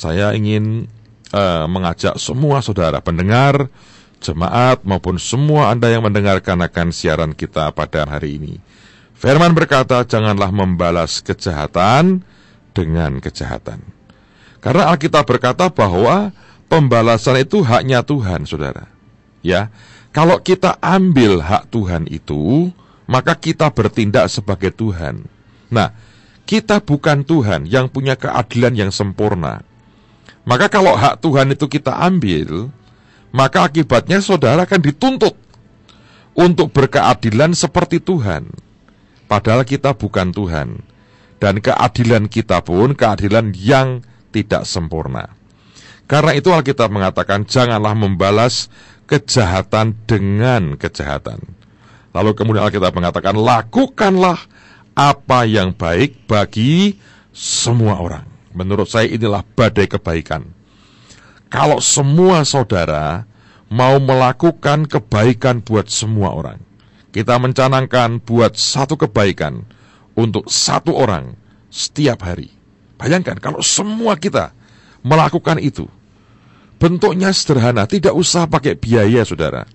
saya ingin mengajak semua saudara pendengar, jemaat maupun semua Anda yang mendengarkan akan siaran kita pada hari ini. Firman berkata, janganlah membalas kejahatan dengan kejahatan. Karena Alkitab berkata bahwa pembalasan itu haknya Tuhan, saudara. Ya, kalau kita ambil hak Tuhan itu, maka kita bertindak sebagai Tuhan. Nah, kita bukan Tuhan yang punya keadilan yang sempurna. Maka kalau hak Tuhan itu kita ambil, maka akibatnya saudara akan dituntut untuk berkeadilan seperti Tuhan. Padahal kita bukan Tuhan. Dan keadilan kita pun keadilan yang tidak sempurna. Karena itu Alkitab mengatakan, janganlah membalas kejahatan dengan kejahatan. Lalu kemudian Alkitab mengatakan, lakukanlah apa yang baik bagi semua orang. Menurut saya inilah badai kebaikan. Kalau semua saudara mau melakukan kebaikan buat semua orang, kita mencanangkan buat satu kebaikan untuk satu orang setiap hari. Bayangkan kalau semua kita melakukan itu. Bentuknya sederhana, tidak usah pakai biaya, saudara.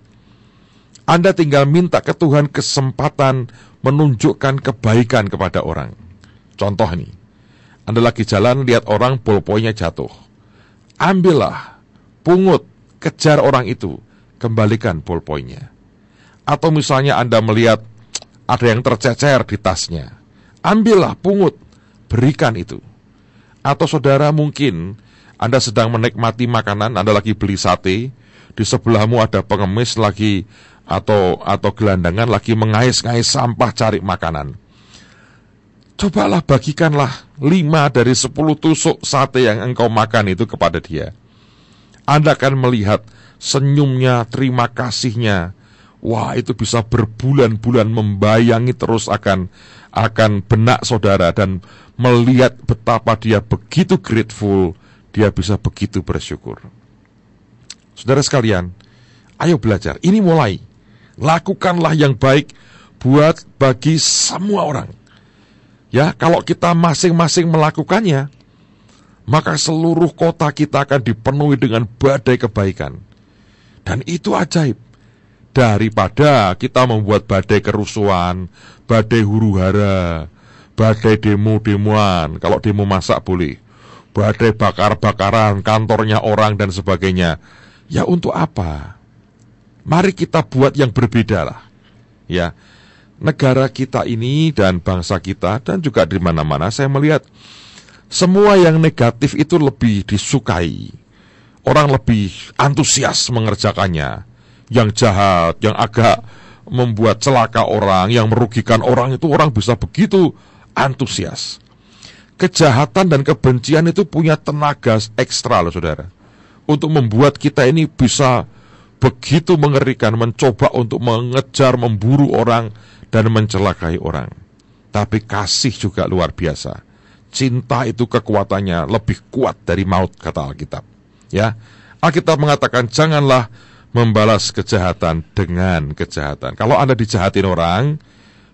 Anda tinggal minta ke Tuhan kesempatan menunjukkan kebaikan kepada orang. Contoh nih, Anda lagi jalan, lihat orang ballpointnya jatuh. Ambillah, pungut, kejar orang itu, kembalikan ballpointnya. Atau misalnya Anda melihat ada yang tercecer di tasnya, ambillah, pungut, berikan itu. Atau saudara mungkin Anda sedang menikmati makanan, Anda lagi beli sate, di sebelahmu ada pengemis lagi atau gelandangan lagi mengais-ngais sampah cari makanan. Cobalah bagikanlah 5 dari 10 tusuk sate yang engkau makan itu kepada dia. Anda akan melihat senyumnya, terima kasihnya. Wah, itu bisa berbulan-bulan membayangi terus akan benak saudara, dan melihat betapa dia begitu grateful, dia bisa begitu bersyukur. Saudara sekalian, ayo belajar. Ini mulai. Lakukanlah yang baik buat bagi semua orang. Ya, kalau kita masing-masing melakukannya, maka seluruh kota kita akan dipenuhi dengan badai kebaikan. Dan itu ajaib. Daripada kita membuat badai kerusuhan, badai huru-hara, badai demo-demoan, kalau demo masak boleh, badai bakar-bakaran, kantornya orang dan sebagainya. Ya untuk apa? Mari kita buat yang berbeda lah. Ya, negara kita ini dan bangsa kita dan juga di mana-mana saya melihat semua yang negatif itu lebih disukai. Orang lebih antusias mengerjakannya. Yang jahat, yang agak membuat celaka orang, yang merugikan orang itu orang bisa begitu antusias. Kejahatan dan kebencian itu punya tenaga ekstra loh saudara. Untuk membuat kita ini bisa begitu mengerikan, mencoba untuk mengejar, memburu orang dan mencelakai orang. Tapi kasih juga luar biasa. Cinta itu kekuatannya lebih kuat dari maut, kata Alkitab. Ya, Alkitab mengatakan janganlah membalas kejahatan dengan kejahatan. Kalau Anda dijahatin orang,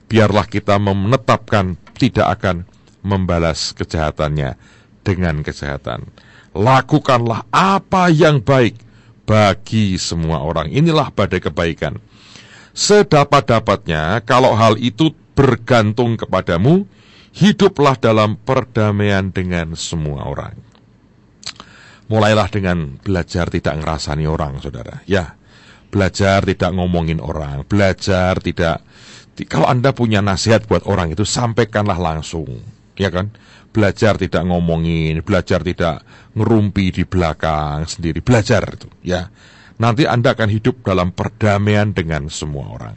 biarlah kita menetapkan tidak akan membalas kejahatannya dengan kejahatan. Lakukanlah apa yang baik bagi semua orang. Inilah badai kebaikan. Sedapat-dapatnya, kalau hal itu bergantung kepadamu, hiduplah dalam perdamaian dengan semua orang. Mulailah dengan belajar tidak ngerasani orang, saudara. Ya, belajar tidak ngomongin orang. Belajar tidak, kalau Anda punya nasihat buat orang itu, sampaikanlah langsung. Ya kan? Belajar tidak ngomongin, belajar tidak ngerumpi di belakang sendiri. Belajar itu, ya. Nanti Anda akan hidup dalam perdamaian dengan semua orang.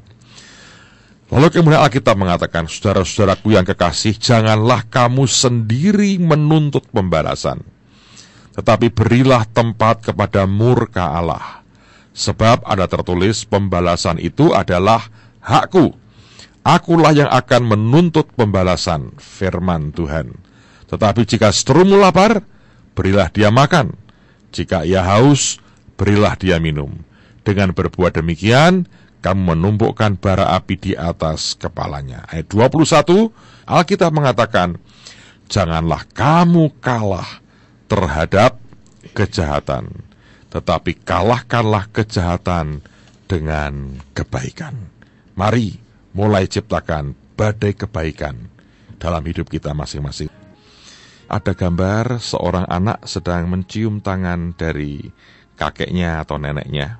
Lalu kemudian Alkitab mengatakan, saudara-saudaraku yang kekasih, janganlah kamu sendiri menuntut pembalasan, tetapi berilah tempat kepada murka Allah. Sebab ada tertulis, pembalasan itu adalah hakku. Akulah yang akan menuntut pembalasan, firman Tuhan. Tetapi jika seterumu lapar, berilah dia makan. Jika ia haus, berilah dia minum. Dengan berbuat demikian, kamu menumpukkan bara api di atas kepalanya. Ayat 21, Alkitab mengatakan, janganlah kamu kalah terhadap kejahatan, tetapi kalahkanlah kejahatan dengan kebaikan. Mari mulai ciptakan badai kebaikan dalam hidup kita masing-masing. Ada gambar seorang anak sedang mencium tangan dari kakeknya atau neneknya.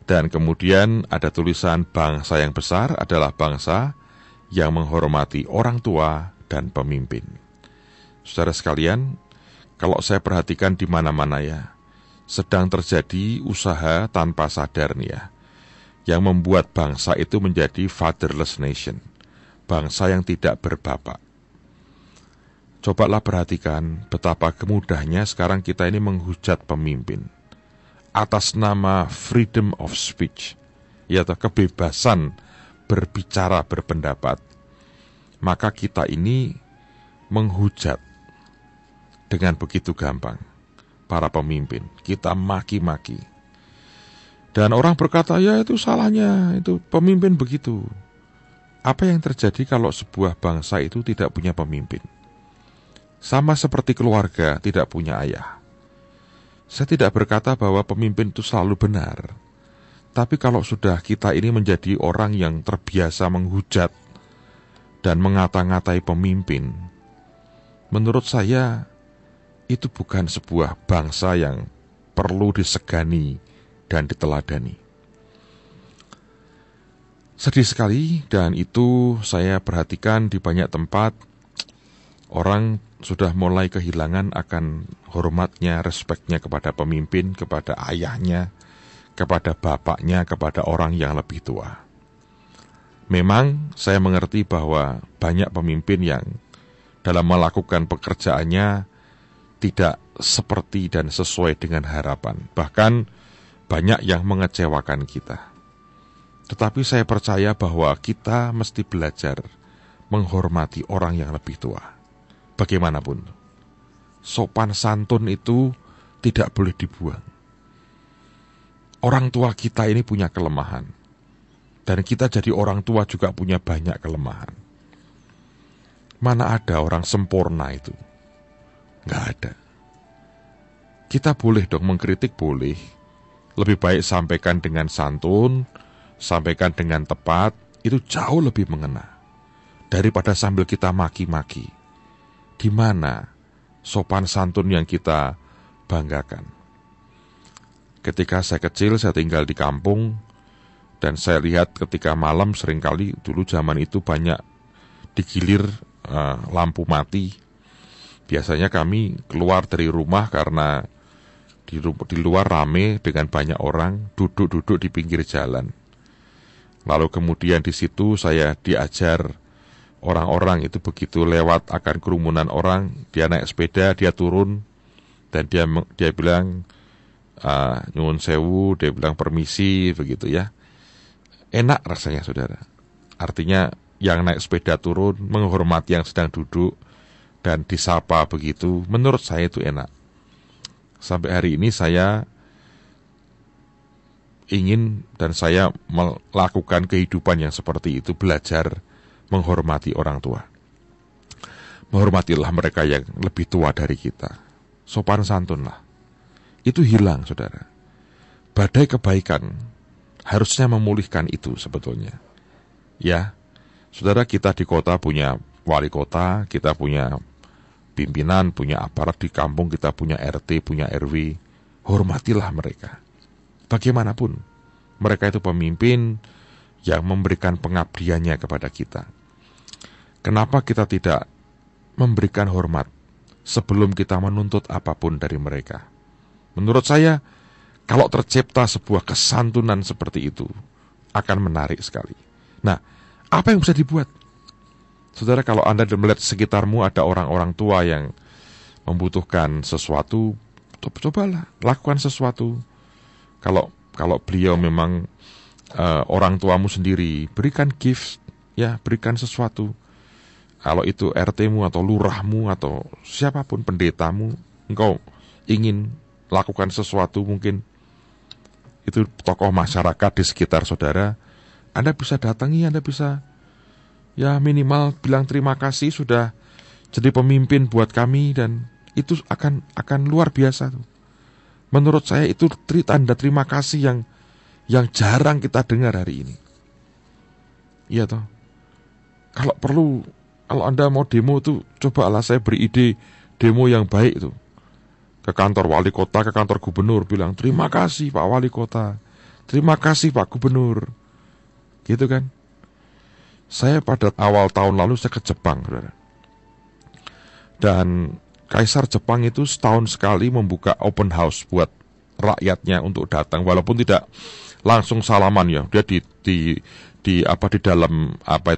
Dan kemudian ada tulisan, bangsa yang besar adalah bangsa yang menghormati orang tua dan pemimpin. Saudara sekalian, kalau saya perhatikan di mana-mana ya, sedang terjadi usaha tanpa sadar nih ya, yang membuat bangsa itu menjadi fatherless nation, bangsa yang tidak berbapak. Cobalah perhatikan betapa kemudahnya sekarang kita ini menghujat pemimpin atas nama freedom of speech, yaitu kebebasan berbicara, berpendapat. Maka kita ini menghujat dengan begitu gampang para pemimpin. Kita maki-maki. Dan orang berkata, ya itu salahnya, itu pemimpin begitu. Apa yang terjadi kalau sebuah bangsa itu tidak punya pemimpin? Sama seperti keluarga tidak punya ayah. Saya tidak berkata bahwa pemimpin itu selalu benar. Tapi kalau sudah kita ini menjadi orang yang terbiasa menghujat dan mengata-ngatai pemimpin, menurut saya itu bukan sebuah bangsa yang perlu disegani dan diteladani. Sedih sekali, dan itu saya perhatikan di banyak tempat. Orang sudah mulai kehilangan akan hormatnya, respeknya kepada pemimpin, kepada ayahnya, kepada bapaknya, kepada orang yang lebih tua. Memang saya mengerti bahwa banyak pemimpin yang dalam melakukan pekerjaannya tidak seperti dan sesuai dengan harapan. Bahkan banyak yang mengecewakan kita. Tetapi saya percaya bahwa kita mesti belajar menghormati orang yang lebih tua. Bagaimanapun, sopan santun itu tidak boleh dibuang. Orang tua kita ini punya kelemahan. Dan kita jadi orang tua juga punya banyak kelemahan. Mana ada orang sempurna itu? Nggak ada. Kita boleh dong mengkritik, boleh. Lebih baik sampaikan dengan santun, sampaikan dengan tepat, itu jauh lebih mengena. Daripada sambil kita maki-maki. Di mana sopan santun yang kita banggakan? Ketika saya kecil, saya tinggal di kampung, dan saya lihat ketika malam seringkali dulu zaman itu banyak digilir lampu mati. Biasanya kami keluar dari rumah karena di luar rame dengan banyak orang, duduk-duduk di pinggir jalan. Lalu kemudian di situ saya diajar orang-orang itu begitu lewat akan kerumunan orang, dia naik sepeda, dia turun, dan dia bilang nyuwun sewu, dia bilang permisi, begitu ya. Enak rasanya, saudara. Artinya yang naik sepeda turun, menghormati yang sedang duduk, dan disapa begitu, menurut saya itu enak. Sampai hari ini saya ingin dan saya melakukan kehidupan yang seperti itu, belajar menghormati orang tua. Menghormatilah mereka yang lebih tua dari kita. Sopan santunlah. Itu hilang, saudara. Badai kebaikan harusnya memulihkan itu sebetulnya. Ya, saudara, kita di kota punya wali kota, kita punya pimpinan, punya aparat di kampung, kita punya RT, punya RW. Hormatilah mereka. Bagaimanapun, mereka itu pemimpin yang memberikan pengabdiannya kepada kita. Kenapa kita tidak memberikan hormat sebelum kita menuntut apapun dari mereka? Menurut saya, kalau tercipta sebuah kesantunan seperti itu, akan menarik sekali. Nah, apa yang bisa dibuat? Saudara, kalau Anda melihat sekitarmu ada orang-orang tua yang membutuhkan sesuatu, cobalah lakukan sesuatu. Kalau beliau memang orang tuamu sendiri, berikan gift, ya, berikan sesuatu. Kalau itu RT-mu atau lurahmu atau siapapun pendetamu, engkau ingin lakukan sesuatu, mungkin itu tokoh masyarakat di sekitar saudara, Anda bisa datangi, Anda bisa ya minimal bilang terima kasih sudah jadi pemimpin buat kami, dan itu akan luar biasa tuh. Menurut saya itu tanda terima kasih yang jarang kita dengar hari ini. Iya toh. Kalau Anda mau demo tuh, cobalah saya beri ide demo yang baik tuh. Ke kantor wali kota, ke kantor gubernur, bilang terima kasih Pak Wali Kota, terima kasih Pak Gubernur, gitu kan. Saya pada awal tahun lalu saya ke Jepang, saudara. Dan Kaisar Jepang itu setahun sekali membuka open house buat rakyatnya untuk datang, walaupun tidak langsung salaman ya. Dia di dalam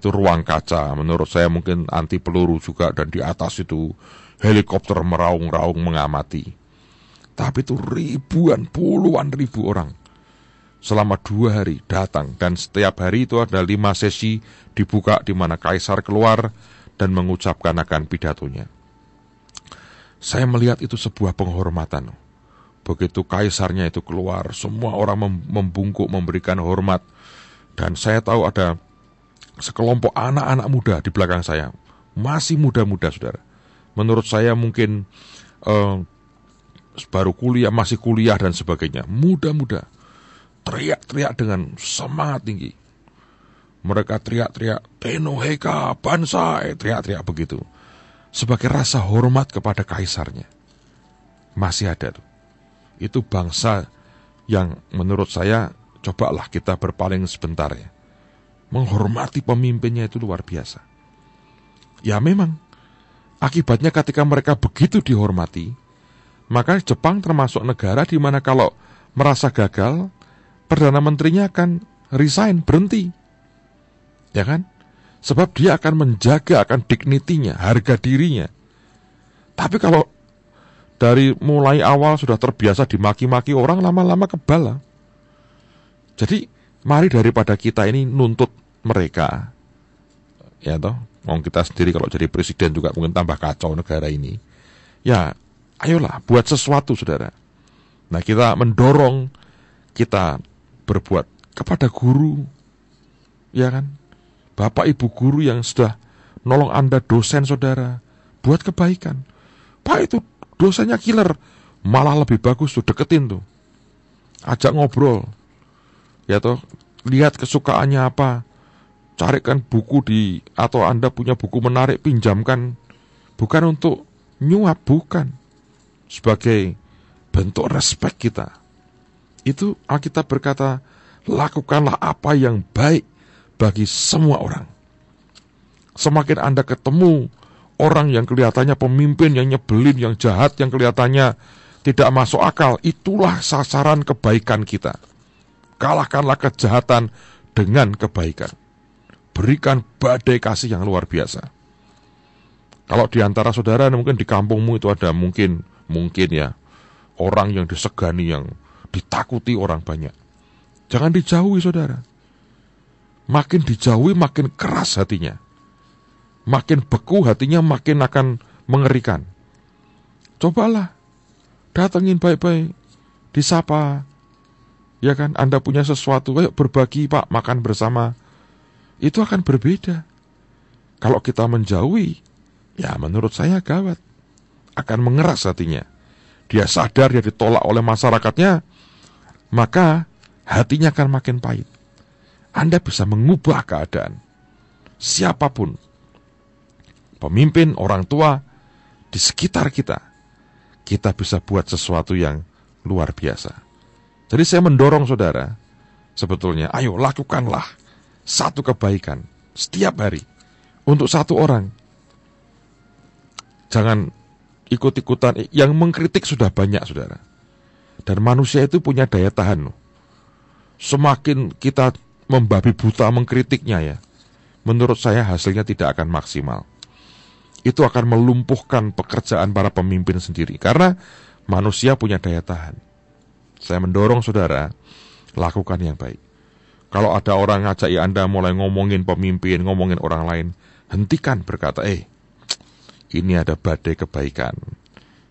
ruang kaca. Menurut saya mungkin anti peluru juga, dan di atas itu helikopter meraung-raung mengamati. Tapi itu puluhan ribu orang selama 2 hari datang, dan setiap hari itu ada 5 sesi dibuka di mana kaisar keluar dan mengucapkan akan pidatonya. Saya melihat itu sebuah penghormatan. Begitu kaisarnya itu keluar, semua orang membungkuk memberikan hormat, dan saya tahu ada sekelompok anak-anak muda di belakang saya, masih muda-muda, saudara. Menurut saya mungkin baru kuliah, masih kuliah dan sebagainya. Muda-muda teriak-teriak dengan semangat tinggi. Mereka teriak-teriak Tenoheka Bansai, teriak-teriak begitu, sebagai rasa hormat kepada kaisarnya. Masih ada tuh. Itu bangsa yang menurut saya cobalah kita berpaling sebentar ya. Menghormati pemimpinnya itu luar biasa. Ya memang akibatnya ketika mereka begitu dihormati, maka Jepang termasuk negara di mana kalau merasa gagal, Perdana Menterinya akan resign, berhenti. Ya kan? Sebab dia akan menjaga akan dignitinya, harga dirinya. Tapi kalau dari mulai awal sudah terbiasa dimaki-maki orang, lama-lama kebal. Jadi mari daripada kita ini nuntut mereka, ya toh, kita sendiri kalau jadi presiden juga mungkin tambah kacau negara ini. Ya, ayolah buat sesuatu, saudara. Nah, kita mendorong, kita berbuat kepada guru, ya kan? Bapak ibu guru yang sudah nolong Anda, dosen saudara, buat kebaikan. Pak, itu dosennya killer, malah lebih bagus tuh, deketin tuh. Ajak ngobrol. Ya toh, lihat kesukaannya apa. Carikan buku atau Anda punya buku menarik, pinjamkan. Bukan untuk nyuap, bukan. Sebagai bentuk respek kita. Itu Alkitab berkata, lakukanlah apa yang baik bagi semua orang. Semakin Anda ketemu orang yang kelihatannya pemimpin yang nyebelin, yang jahat, yang kelihatannya tidak masuk akal, itulah sasaran kebaikan kita. Kalahkanlah kejahatan dengan kebaikan. Berikan badai kasih yang luar biasa. Kalau di antara saudara mungkin di kampungmu itu ada mungkin ya orang yang disegani, yang ditakuti orang banyak. Jangan dijauhi, saudara. Makin dijauhi makin keras hatinya. Makin beku hatinya, makin akan mengerikan. Cobalah datengin baik-baik, disapa. Ya kan, Anda punya sesuatu, ayo berbagi Pak, makan bersama. Itu akan berbeda. Kalau kita menjauhi, ya menurut saya gawat. Akan mengeras hatinya. Dia sadar dia ditolak oleh masyarakatnya, maka hatinya akan makin pahit. Anda bisa mengubah keadaan. Siapapun, pemimpin, orang tua, di sekitar kita, kita bisa buat sesuatu yang luar biasa. Jadi saya mendorong saudara, sebetulnya, ayo lakukanlah satu kebaikan setiap hari untuk satu orang. Jangan ikut-ikutan, yang mengkritik sudah banyak, saudara. Dan manusia itu punya daya tahan. Semakin kita membabi buta mengkritiknya ya, menurut saya hasilnya tidak akan maksimal. Itu akan melumpuhkan pekerjaan para pemimpin sendiri, karena manusia punya daya tahan. Saya mendorong saudara, lakukan yang baik. Kalau ada orang ngajak Anda mulai ngomongin pemimpin, ngomongin orang lain, hentikan, berkata, ini ada badai kebaikan.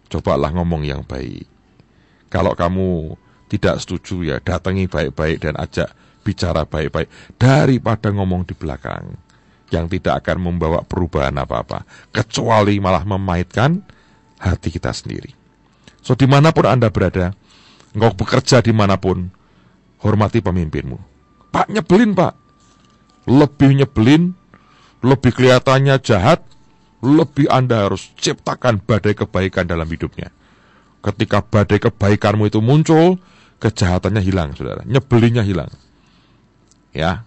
Cobalah ngomong yang baik. Kalau kamu tidak setuju ya, datangi baik-baik dan ajak bicara baik-baik, daripada ngomong di belakang yang tidak akan membawa perubahan apa-apa, kecuali malah memahitkan hati kita sendiri. So, dimanapun Anda berada, engkau bekerja dimanapun, hormati pemimpinmu. Pak, nyebelin Pak. Lebih nyebelin, lebih kelihatannya jahat, lebih Anda harus ciptakan badai kebaikan dalam hidupnya. Ketika badai kebaikanmu itu muncul, kejahatannya hilang, saudara. Nyebelinnya hilang. Ya,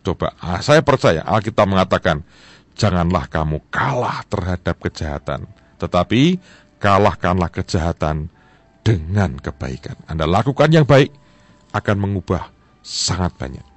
coba. Saya percaya Alkitab mengatakan, janganlah kamu kalah terhadap kejahatan, tetapi kalahkanlah kejahatan dengan kebaikan. Anda lakukan yang baik, akan mengubah sangat banyak.